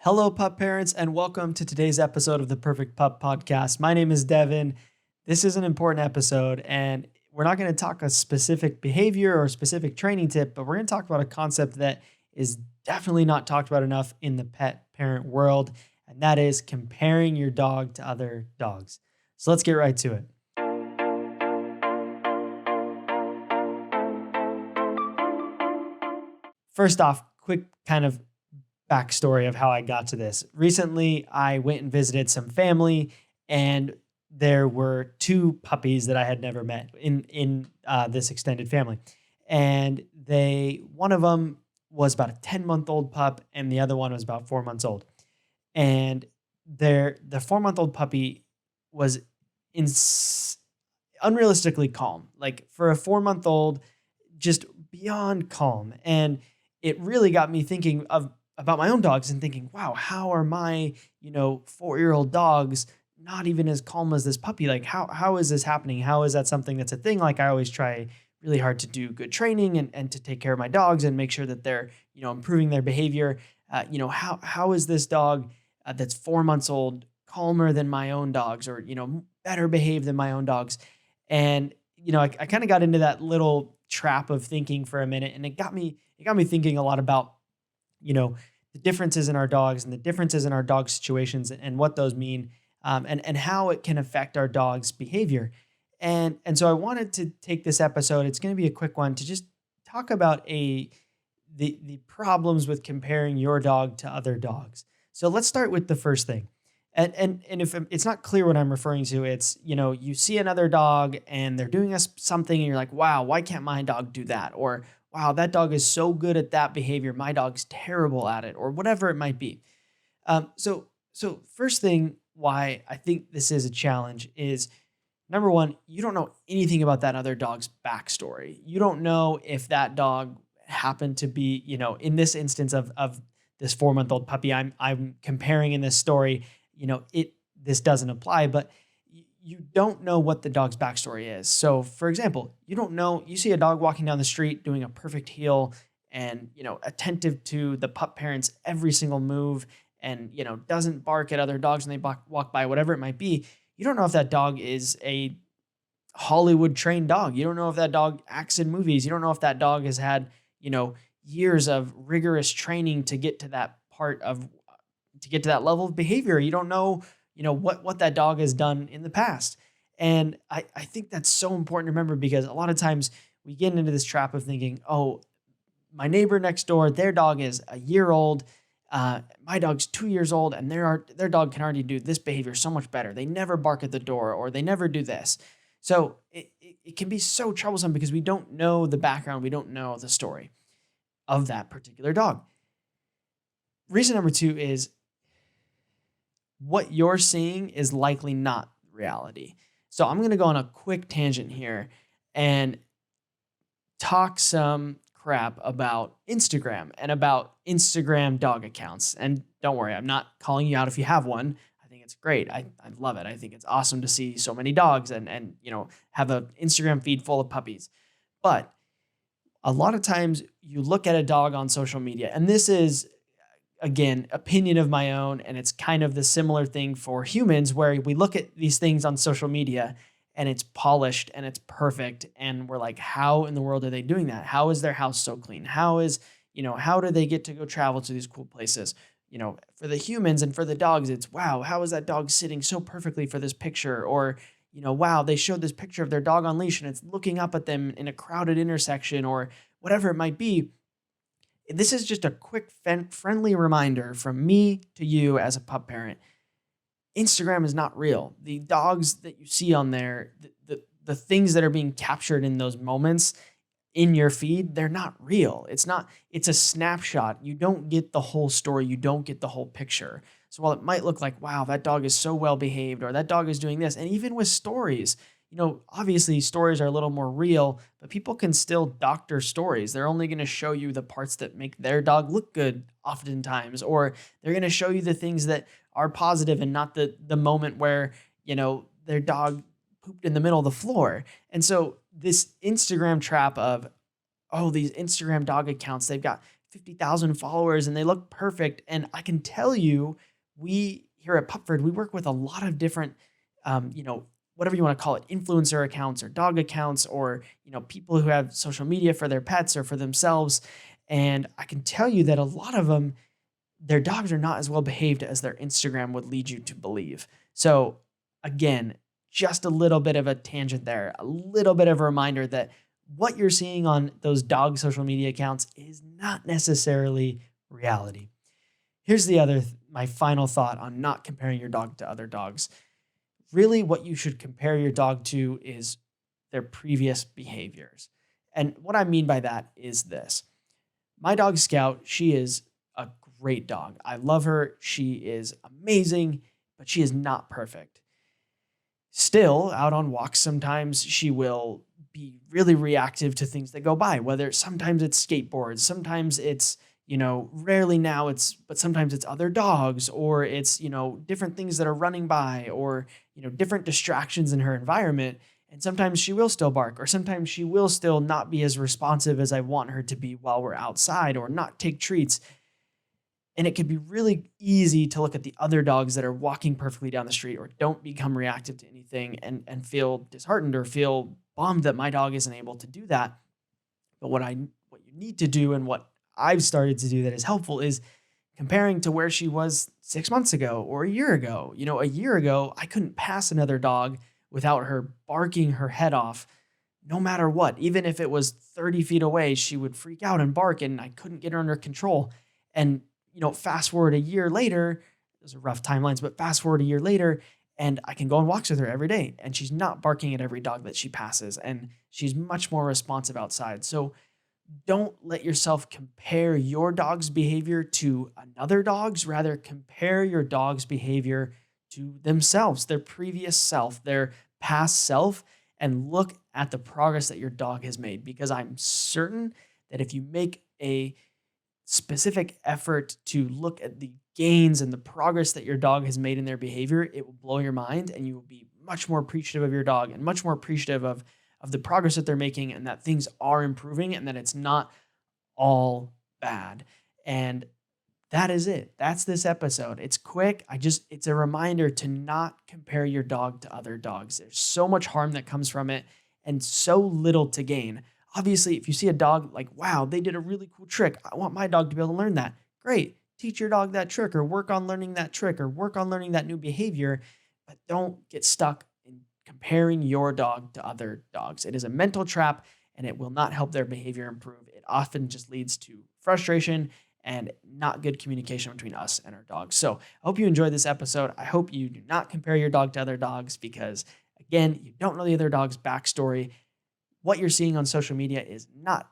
Hello, pup parents, and welcome to today's episode of the Perfect Pup Podcast. My name is Devin. This is an important episode, and we're not going to talk a specific behavior or specific training tip, but we're going to talk about a concept that is definitely not talked about enough in the pet parent world, and that is comparing your dog to other dogs. So let's get right to it. First off, quick kind of backstory of how I got to this. Recently, I went and visited some family, and there were two puppies that I had never met in this extended family, and one of them was about a 10-month-old pup, and the other one was about 4 months old. And the 4 month old puppy was in unrealistically calm, like for a 4 month old, just beyond calm. And it really got me thinking of about my own dogs and thinking, wow, how are my 4-year-old dogs not even as calm as this puppy? Like how is this happening? How is that something that's a thing? Like I always try really hard to do good training and to take care of my dogs and make sure that they're improving their behavior. How is this dog that's 4 months old calmer than my own dogs, or better behaved than my own dogs? And I kind of got into that little trap of thinking for a minute, and it got me thinking a lot about the differences in our dogs and the differences in our dog situations and what those mean, and how it can affect our dog's behavior. And so I wanted to take this episode. It's going to be a quick one to just talk about the problems with comparing your dog to other dogs. So let's start with the first thing. And if it's not clear what I'm referring to, it's you see another dog and they're doing something and you're like, wow, why can't my dog do that? Or wow, that dog is so good at that behavior, my dog's terrible at it, or whatever it might be. So first thing why I think this is a challenge is, number one, you don't know anything about that other dog's backstory. You don't know if that dog happened to be, in this instance of this 4 month old puppy I'm comparing in this story, this doesn't apply, but you don't know what the dog's backstory is. So for example, you see a dog walking down the street doing a perfect heel and, attentive to the pup parents every single move, and, doesn't bark at other dogs when they walk by, whatever it might be. You don't know if that dog is a Hollywood trained dog. You don't know if that dog acts in movies. You don't know if that dog has had, years of rigorous training to get to that level of behavior. You don't know, what that dog has done in the past. And I think that's so important to remember, because a lot of times we get into this trap of thinking, oh, my neighbor next door, their dog is a year old. My dog's 2 years old, and their dog can already do this behavior so much better. They never bark at the door, or they never do this. So it can be so troublesome because we don't know the background. We don't know the story of that particular dog. Reason number two is, what you're seeing is likely not reality. So I'm going to go on a quick tangent here and talk some crap about Instagram and about Instagram dog accounts. And don't worry, I'm not calling you out if you have one. I think it's great. I love it. I think it's awesome to see so many dogs and have an Instagram feed full of puppies. But a lot of times you look at a dog on social media, and this is, again, opinion of my own, and it's kind of the similar thing for humans, where we look at these things on social media and it's polished and it's perfect, and we're like, how in the world are they doing that? How is their house so clean? How do they get to go travel to these cool places? For the humans and for the dogs, it's, wow, how is that dog sitting so perfectly for this picture? Or wow, they showed this picture of their dog on leash and it's looking up at them in a crowded intersection, or whatever it might be. This is just a quick, friendly reminder from me to you as a pup parent. Instagram is not real. The dogs that you see on there, the things that are being captured in those moments in your feed, they're not real. It's a snapshot. You don't get the whole story. You don't get the whole picture. So while it might look like, wow, that dog is so well behaved, or that dog is doing this, and even with stories, obviously stories are a little more real, but people can still doctor stories. They're only going to show you the parts that make their dog look good oftentimes, or they're going to show you the things that are positive and not the moment where, their dog pooped in the middle of the floor. And so this Instagram trap of, oh, these Instagram dog accounts, they've got 50,000 followers and they look perfect. And I can tell you, we here at Pupford, we work with a lot of different, whatever you want to call it, influencer accounts or dog accounts, or, people who have social media for their pets or for themselves. And I can tell you that a lot of them, their dogs are not as well behaved as their Instagram would lead you to believe. So again, just a little bit of a tangent there, a little bit of a reminder that what you're seeing on those dog social media accounts is not necessarily reality. Here's my final thought on not comparing your dog to other dogs. Really, what you should compare your dog to is their previous behaviors. And what I mean by that is this. My dog Scout, she is a great dog. I love her. She is amazing, but she is not perfect. Still, out on walks, sometimes she will be really reactive to things that go by, whether sometimes it's skateboards, sometimes it's, rarely now but sometimes it's other dogs, or it's, different things that are running by, or, different distractions in her environment. And sometimes she will still bark, or sometimes she will still not be as responsive as I want her to be while we're outside, or not take treats. And it can be really easy to look at the other dogs that are walking perfectly down the street or don't become reactive to anything, and feel disheartened or feel bummed that my dog isn't able to do that. But what you need to do, and what I've started to do that is helpful, is comparing to where she was 6 months ago or a year ago. A year ago, I couldn't pass another dog without her barking her head off no matter what. Even if it was 30 feet away, she would freak out and bark, and I couldn't get her under control. And, fast forward a year later, those are rough timelines, but fast forward a year later, and I can go on walks with her every day, and she's not barking at every dog that she passes, and she's much more responsive outside. So don't let yourself compare your dog's behavior to another dog's. Rather, compare your dog's behavior to themselves, their previous self, their past self, and look at the progress that your dog has made. Because I'm certain that if you make a specific effort to look at the gains and the progress that your dog has made in their behavior, it will blow your mind, and you will be much more appreciative of your dog, and much more appreciative of the progress that they're making, and that things are improving, and that it's not all bad. And that is it. That's this episode. It's quick. It's a reminder to not compare your dog to other dogs. There's so much harm that comes from it, and so little to gain. Obviously, if you see a dog like, wow, they did a really cool trick, I want my dog to be able to learn that. Great. Teach your dog that trick, or work on learning that trick, or work on learning that new behavior, but don't get stuck in comparing your dog to other dogs. It is a mental trap, and it will not help their behavior improve. It often just leads to frustration and not good communication between us and our dogs. So I hope you enjoyed this episode. I hope you do not compare your dog to other dogs, because, again, you don't know the other dog's backstory. What you're seeing on social media is not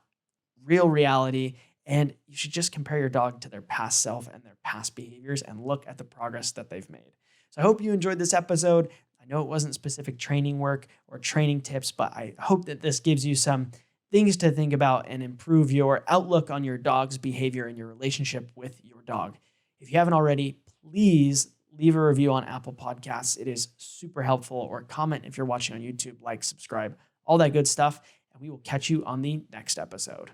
real reality, and you should just compare your dog to their past self and their past behaviors, and look at the progress that they've made. So I hope you enjoyed this episode. I know it wasn't specific training work or training tips, but I hope that this gives you some things to think about and improve your outlook on your dog's behavior and your relationship with your dog. If you haven't already, please leave a review on Apple Podcasts. It is super helpful. Or comment if you're watching on YouTube, like, subscribe, all that good stuff. And we will catch you on the next episode.